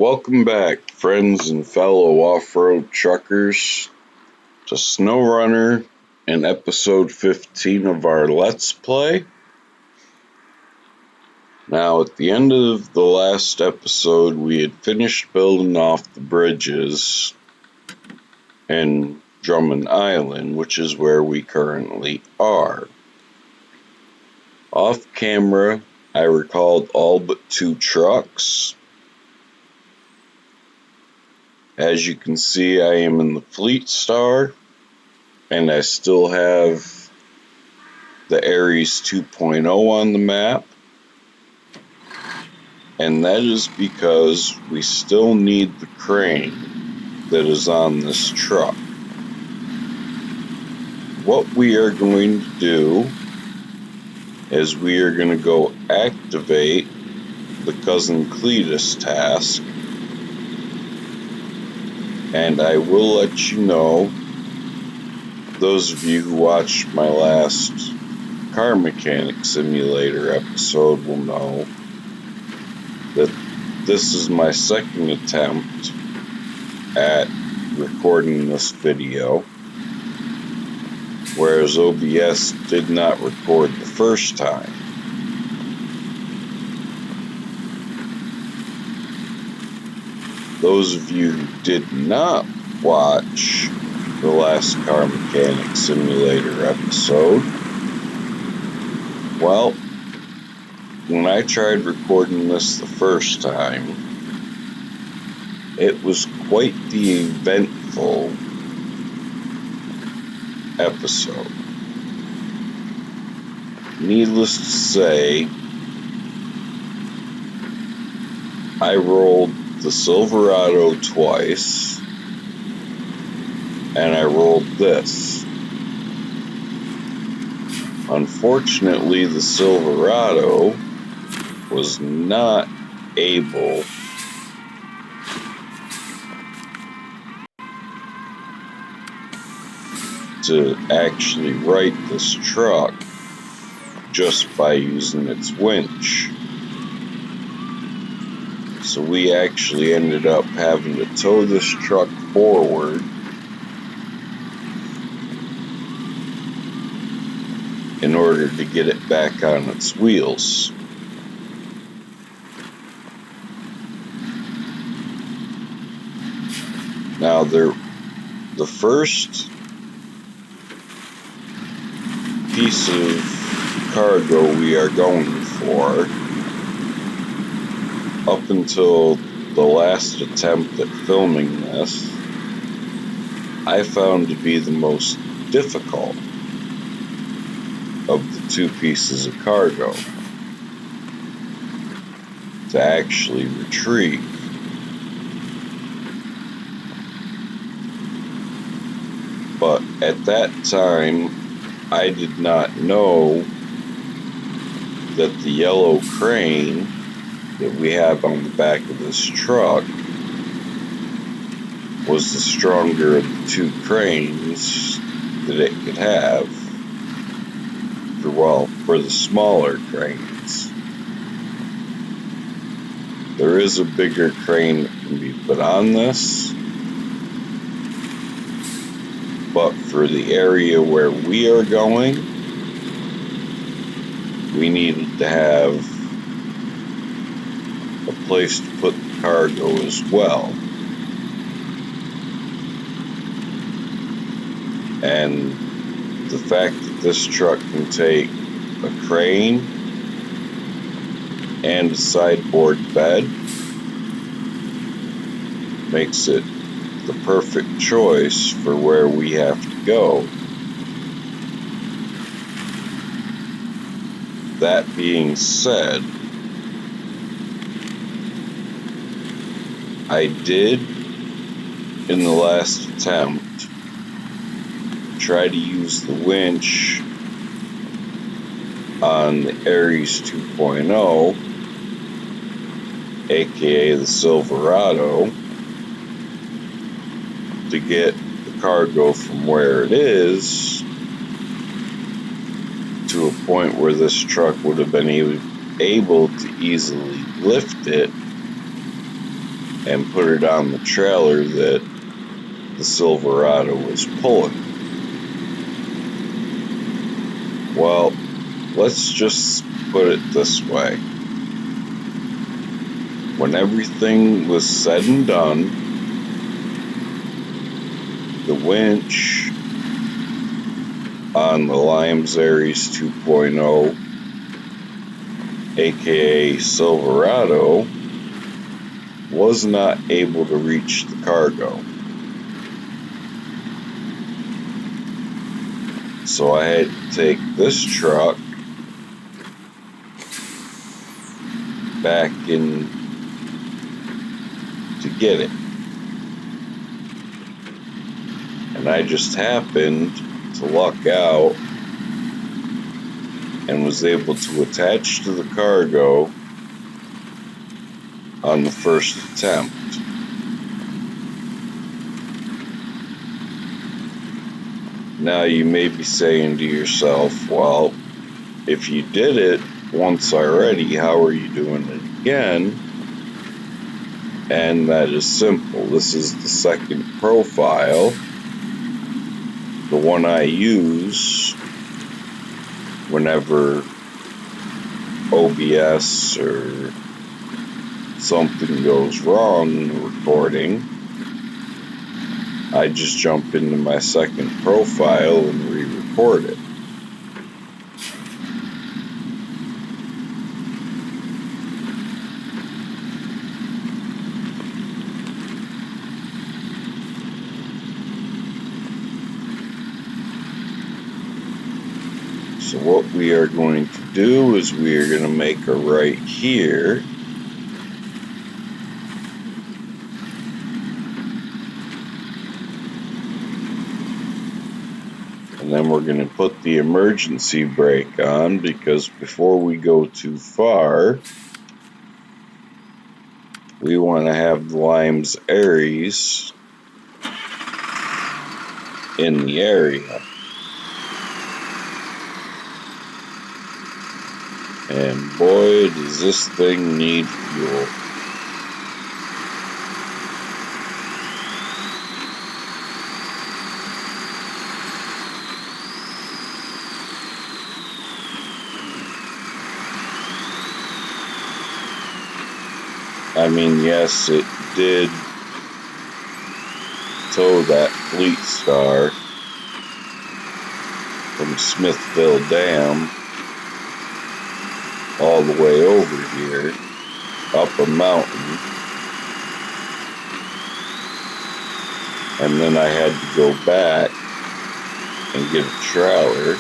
Welcome back, friends and fellow off-road truckers, to Snowrunner and episode 15 of our Let's Play. Now, at the end of the last episode, we had finished building off the bridges in Drummond Island, which is where we currently are. Off camera, I recalled all but 2 trucks. As you can see, I am in the Fleet Star, and I still have the Ares 2.0 on the map, and that is because we still need the crane that is on this truck. What we are going to do is we are going to go activate the Cousin Cletus task, and I will let you know, those of you who watched my last car mechanic simulator episode will know that this is my second attempt at recording this video, whereas OBS did not record the first time. Those of you who did not watch the last car mechanic simulator episode, well, when I tried recording this the first time, it was quite the eventful episode. Needless to say, I rolled the Silverado twice, and I rolled this. Unfortunately, the Silverado was not able to actually right this truck just by using its winch. So we actually ended up having to tow this truck forward in order to get it back on its wheels. Now, the first piece of cargo we are going for, up until the last attempt at filming this, I found to be the most difficult of the 2 pieces of cargo to actually retrieve. But at that time, I did not know that the yellow crane that we have on the back of this truck was the stronger of the 2 cranes that it could have for the smaller cranes. There is a bigger crane that can be put on this, but for the area where we are going, we needed to have a place to put the cargo as well. And the fact that this truck can take a crane and a sideboard bed makes it the perfect choice for where we have to go. That being said, I did, in the last attempt, try to use the winch on the Ares 2.0, aka the Silverado, to get the cargo from where it is to a point where this truck would have been able to easily lift it and put it on the trailer that the Silverado was pulling. Well, let's just put it this way. When everything was said and done, the winch on the Limes Aries 2.0, aka Silverado, was not able to reach the cargo. So I had to take this truck back in to get it. And I just happened to luck out and was able to attach to the cargo on the first attempt. Now you may be saying to yourself, well, if you did it once already, how are you doing it again? And that is simple. This is the second profile, the one I use whenever OBS or something goes wrong in the recording. I just jump into my second profile and re-record it. So what we are going to do is we are going to make a right here. And then we're going to put the emergency brake on, because before we go too far, we want to have the Limes Aries in the area. And boy, does this thing need fuel. I mean, yes, it did tow that Fleet Star from Smithville Dam all the way over here, up a mountain, and then I had to go back and get a trailer.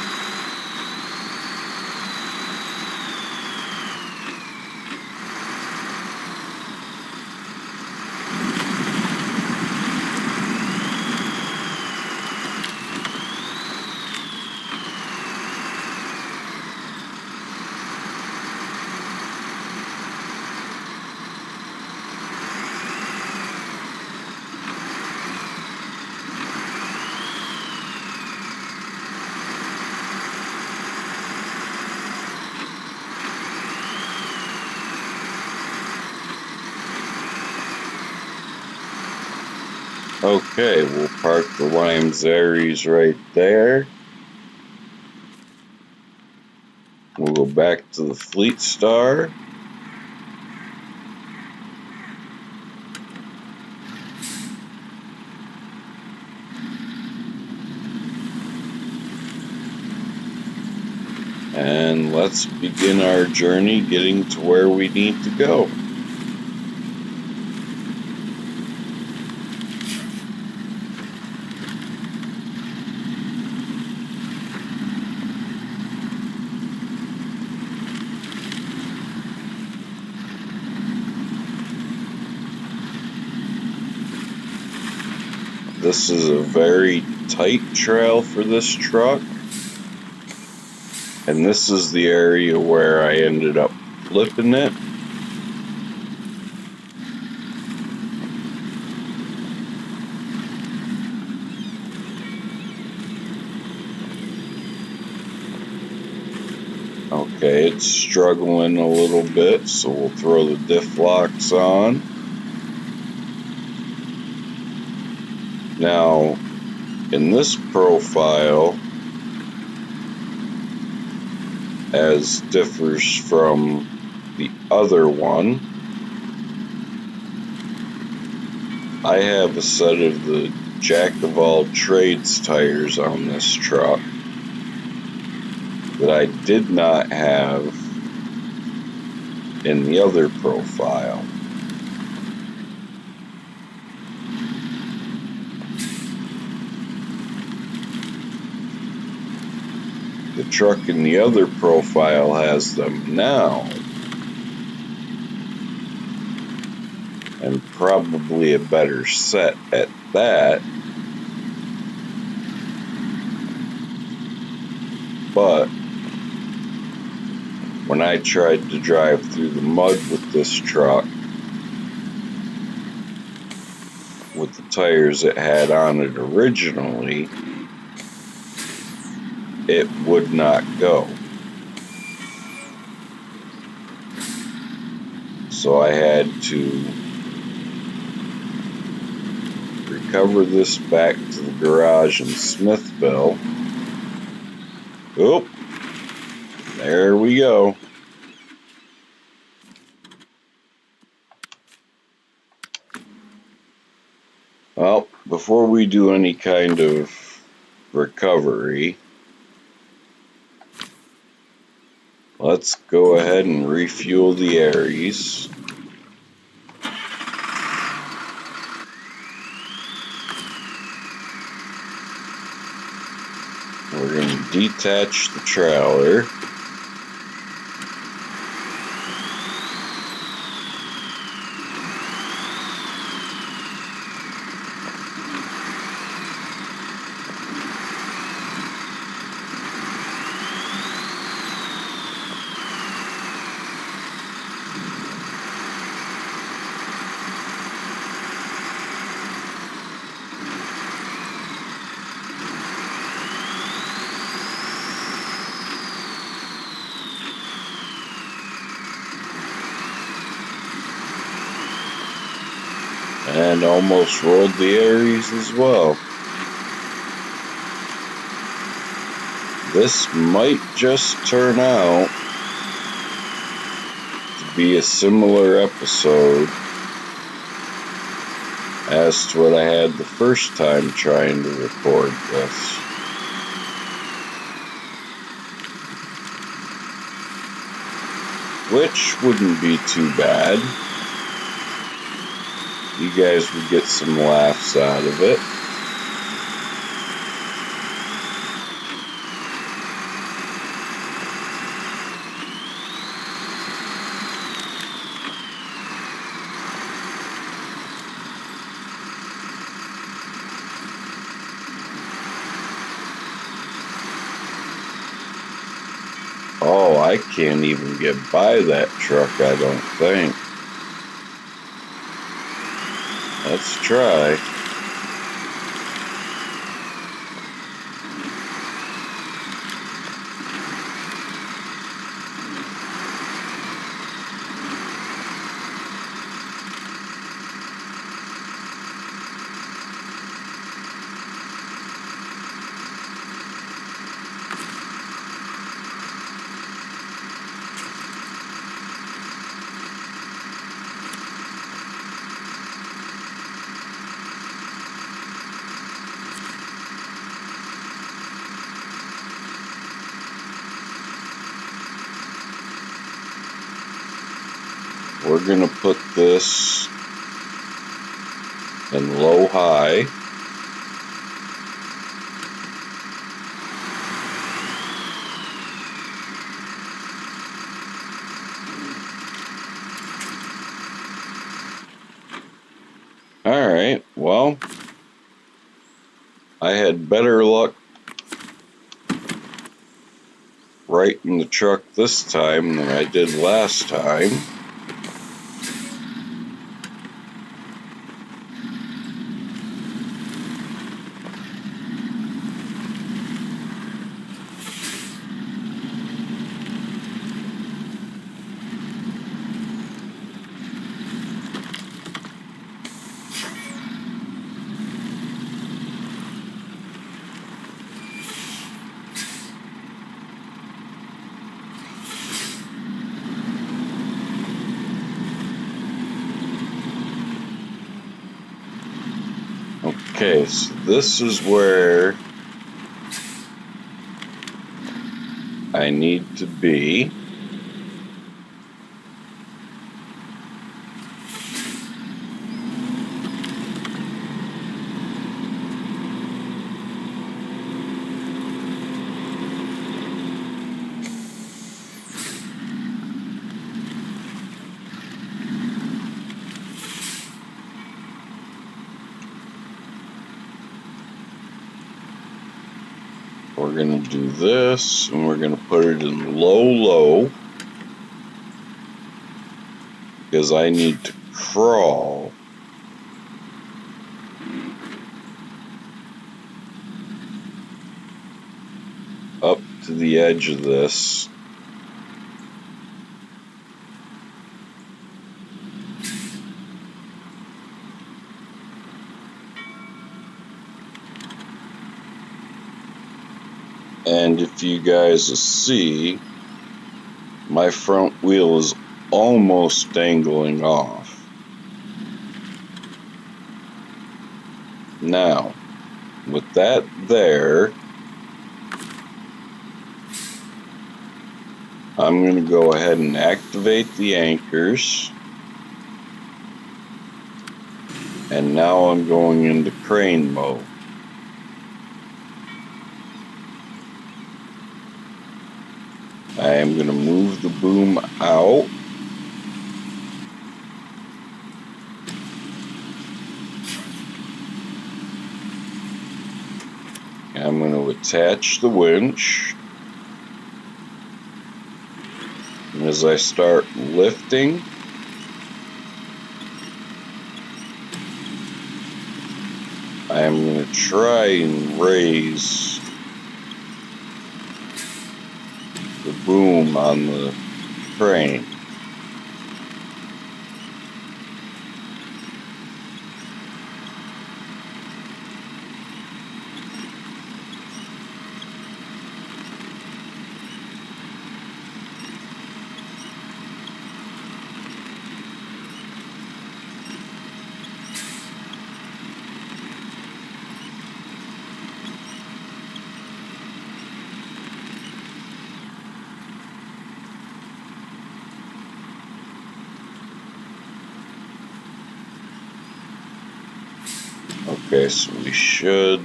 Okay, we'll park the Limes Aries right there. We'll go back to the Fleet Star. And let's begin our journey getting to where we need to go. This is a very tight trail for this truck. And this is the area where I ended up flipping it. Okay, it's struggling a little bit, so we'll throw the diff locks on. Now, in this profile, as differs from the other one, I have a set of the jack-of-all-trades tires on this truck that I did not have in the other profile. The truck in the other profile has them now, and probably a better set at that, but when I tried to drive through the mud with this truck, with the tires it had on it originally, it would not go. So I had to recover this back to the garage in Smithville. Oop, there we go. Well, before we do any kind of recovery, let's go ahead and refuel the Aries. We're going to detach the trailer. And almost rolled the Aries as well. This might just turn out to be a similar episode as to what I had the first time trying to record this. Which wouldn't be too bad. You guys would get some laughs out of it. Oh, I can't even get by that truck, I don't think. Let's try. We're going to put this in low high. Alright, well, I had better luck righting the truck this time than I did last time. Okay, so this is where I need to be. We're going to do this, and we're going to put it in low, because I need to crawl up to the edge of this. And if you guys see, my front wheel is almost dangling off. Now, with that there, I'm going to go ahead and activate the anchors. And now I'm going into crane mode. I am going to move the boom out. I'm going to attach the winch. And as I start lifting, I am going to try and raise the boom on the crane. Okay, so we should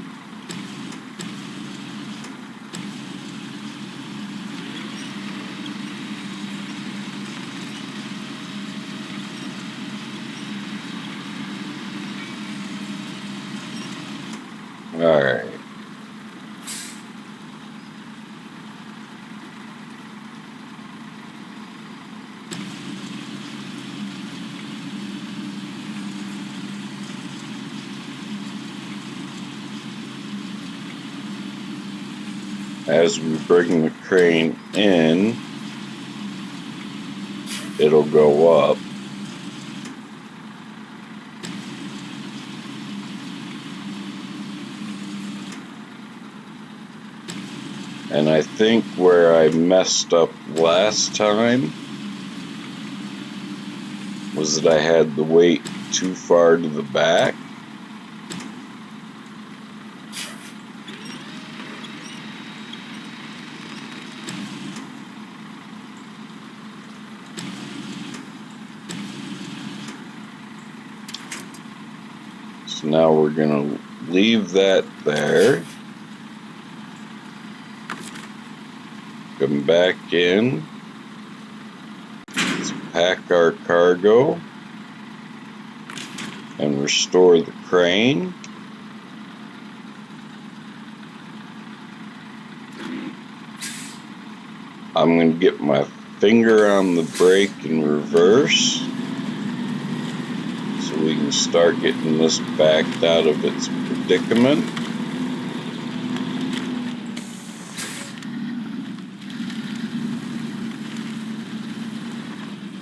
alright. As we bring the crane in, it'll go up. And I think where I messed up last time was that I had the weight too far to the back. So now we're going to leave that there. Come back in. Let's pack our cargo and restore the crane. I'm going to get my finger on the brake in reverse so we can start getting this backed out of its predicament.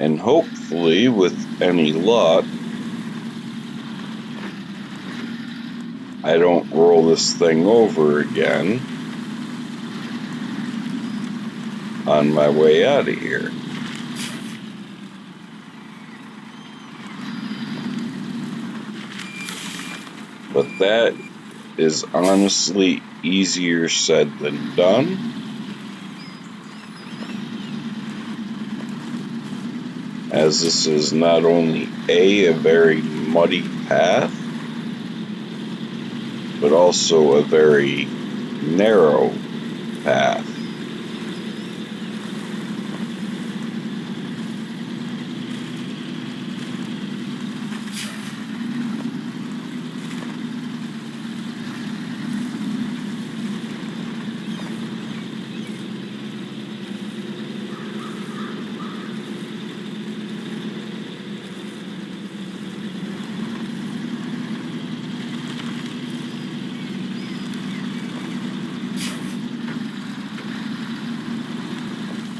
And hopefully, with any luck, I don't roll this thing over again on my way out of here. But that is honestly easier said than done. As this is not only a very muddy path, but also a very narrow path.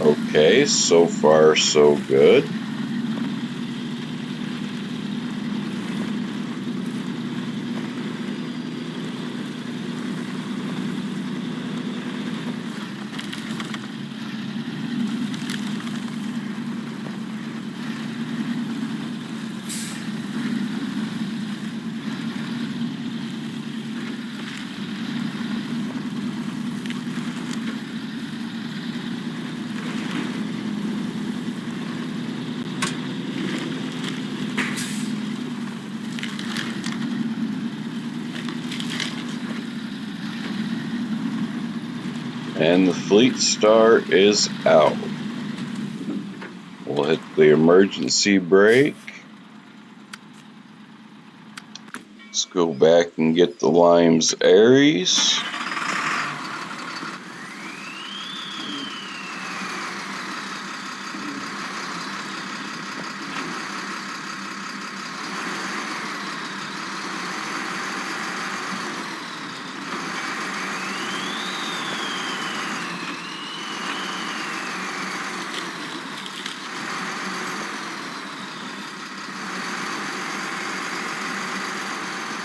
Okay, so far so good. And the Fleet Star is out. We'll hit the emergency brake. Let's go back and get the Limes Aries.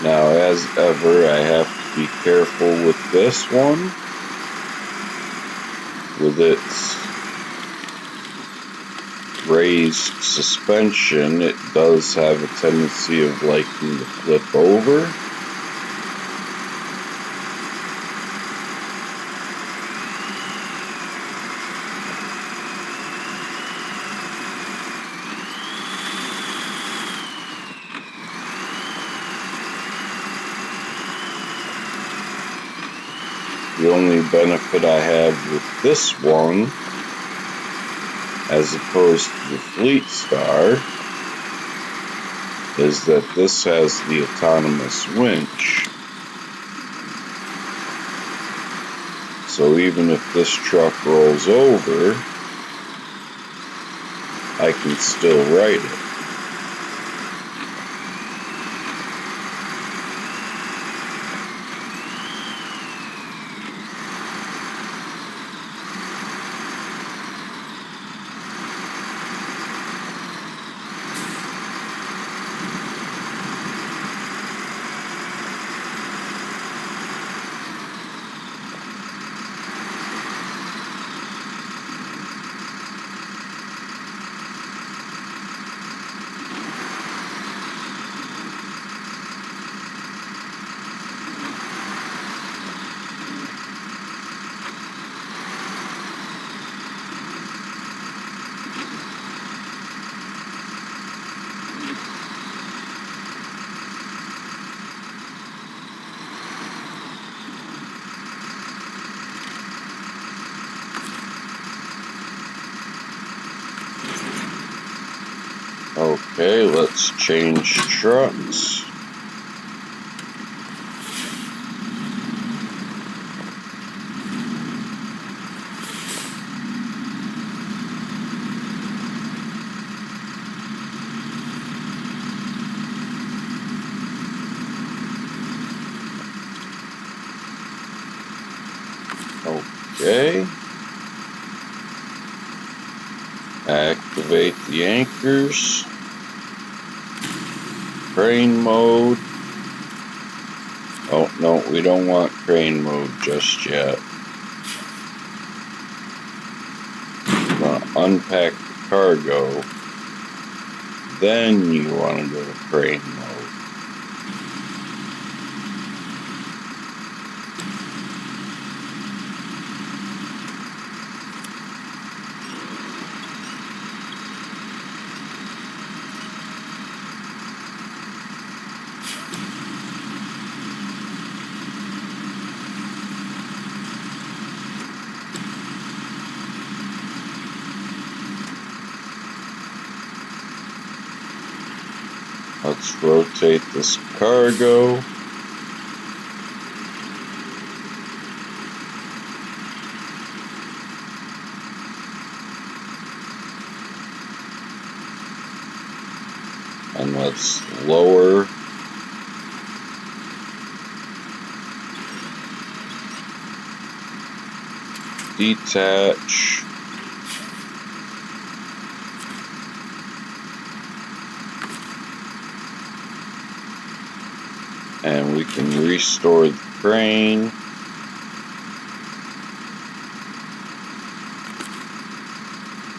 Now, as ever, I have to be careful with this one. With its raised suspension, it does have a tendency of liking to flip over. The only benefit I have with this one, as opposed to the Fleet Star, is that this has the autonomous winch. So even if this truck rolls over, I can still ride it. Okay, let's change trucks. Okay. Activate the anchors. Crane mode. Oh, no, we don't want crane mode just yet. You want to unpack the cargo. Then you want to go to crane mode. Let's rotate this cargo. And let's lower detach, and we can restore the crane.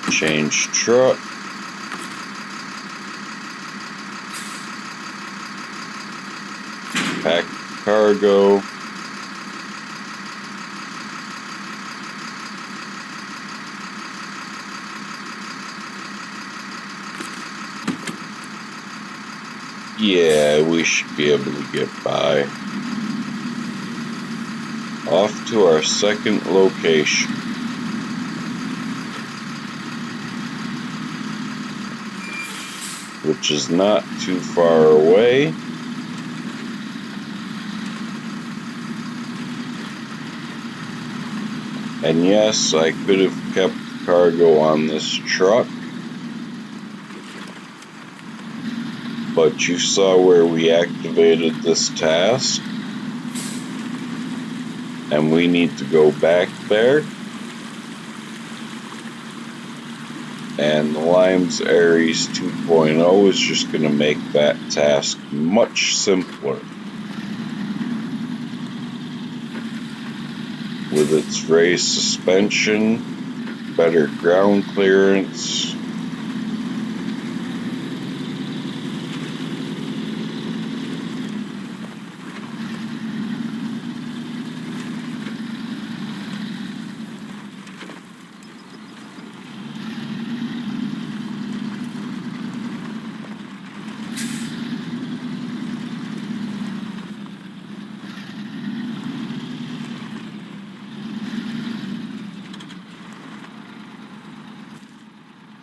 Change truck. Pack cargo. Yeah, we should be able to get by. Off to our second location. Which is not too far away. And yes, I could have kept cargo on this truck. But you saw where we activated this task. And we need to go back there. And the Limes Aries 2.0 is just going to make that task much simpler. With its raised suspension, better ground clearance,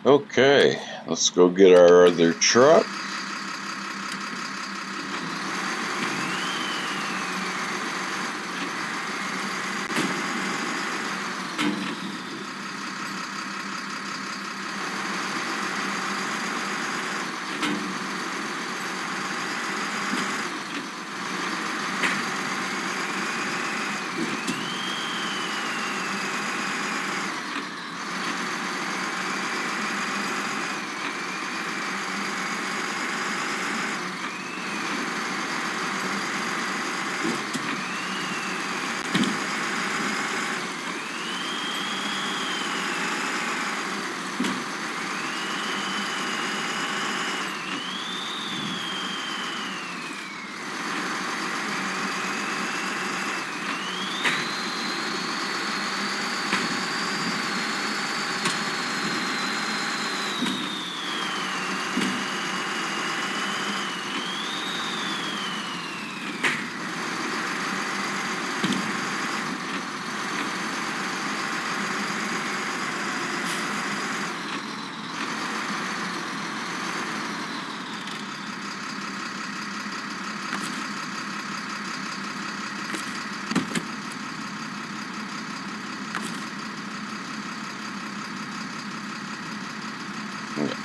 Okay, let's go get our other truck.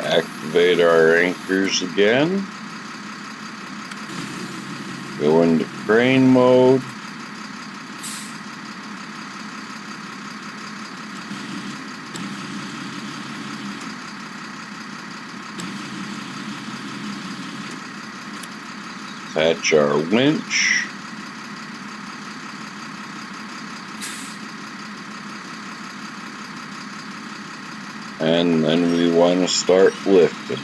Activate our anchors again. Go into crane mode. Attach our winch. And then we want to start lifting.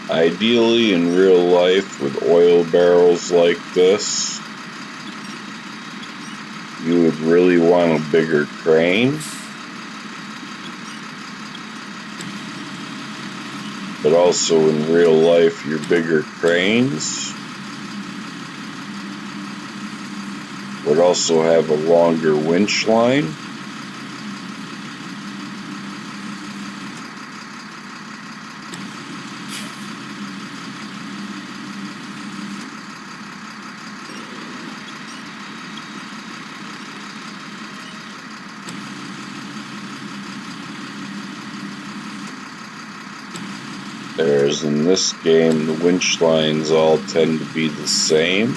Ideally, in real life, with oil barrels like this, you would really want a bigger crane. But also in real life, your bigger cranes would also have a longer winch line. Whereas in this game, the winch lines all tend to be the same.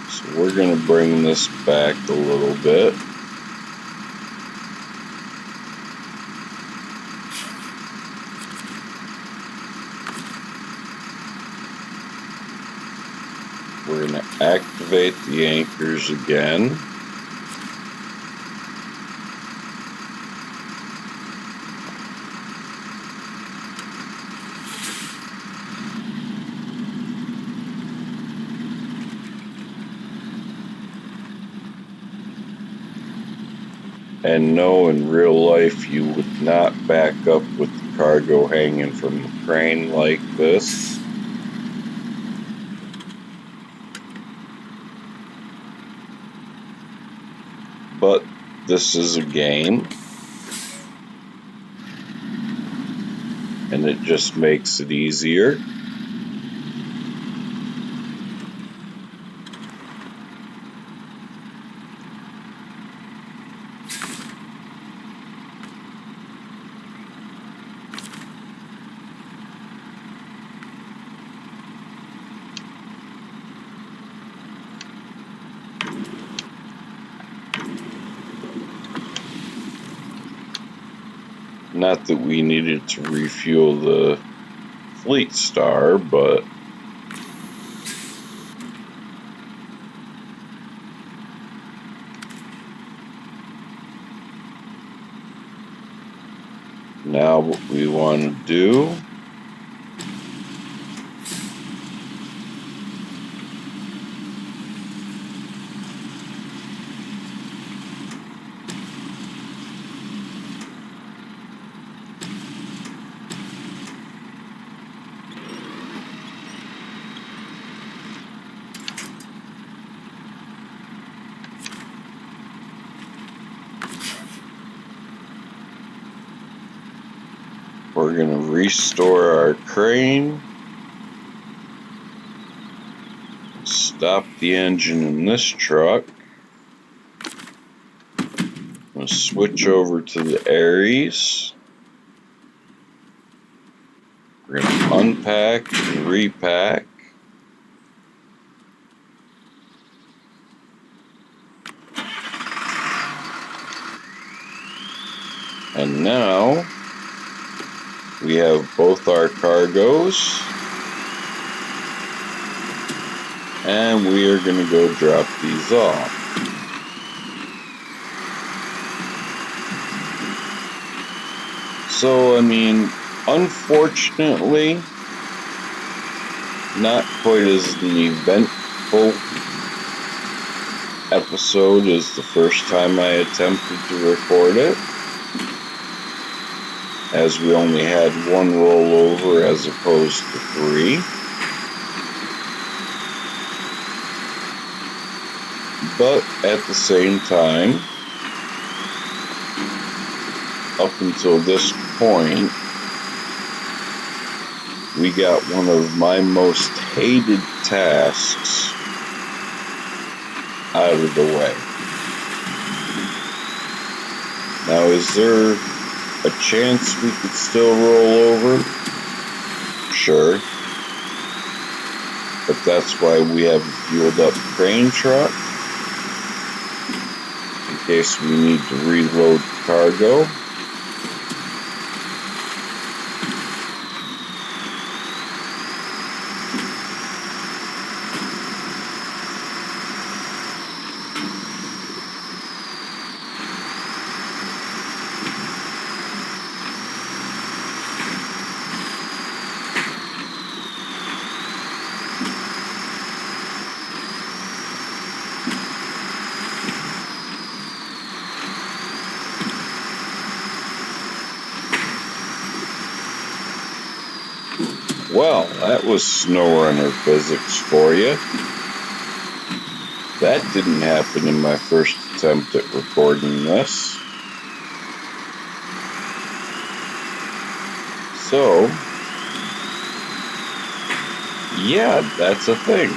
So we're going to bring this back a little bit. We're going to activate the anchors again. And no, in real life, you would not back up with the cargo hanging from the crane like this. But this is a game, and it just makes it easier. Not that we needed to refuel the Fleet Star, but now what we want to do we're going to restore our crane, stop the engine in this truck, we'll switch over to the Aries, we're going to unpack and repack, and now we have both our cargoes, and we are going to go drop these off. So, I mean, unfortunately, not quite as an eventful episode as the first time I attempted to record it, as we only had one rollover as opposed to 3. But at the same time, up until this point, we got one of my most hated tasks out of the way. Now, is there a chance we could still roll over? Sure. But that's why we have a fueled up crane truck, in case we need to reload cargo. Well, that was Snowrunner physics for you. That didn't happen in my first attempt at recording this. So, yeah, that's a thing.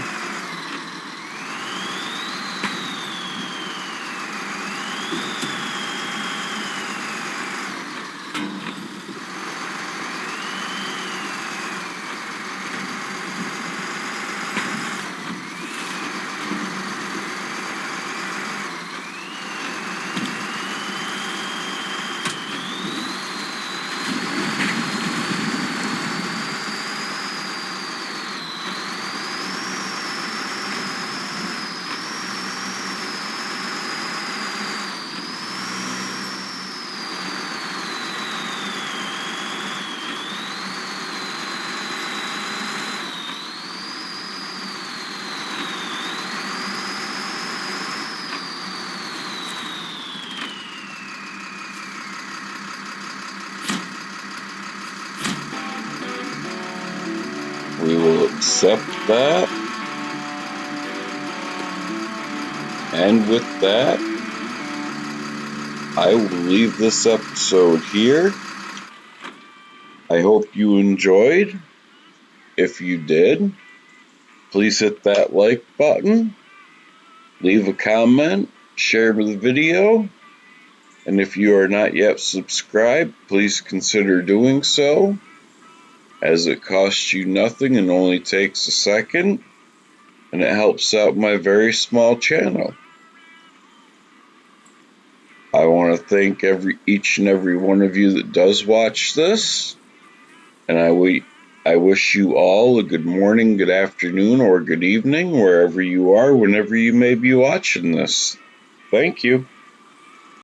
We will accept that. And with that, I will leave this episode here. I hope you enjoyed. If you did, please hit that like button, leave a comment, share the video, and if you are not yet subscribed, please consider doing so, as it costs you nothing and only takes a second, and it helps out my very small channel. I want to thank each and every one of you that does watch this, and I wish you all a good morning, good afternoon, or good evening, wherever you are, whenever you may be watching this. Thank you.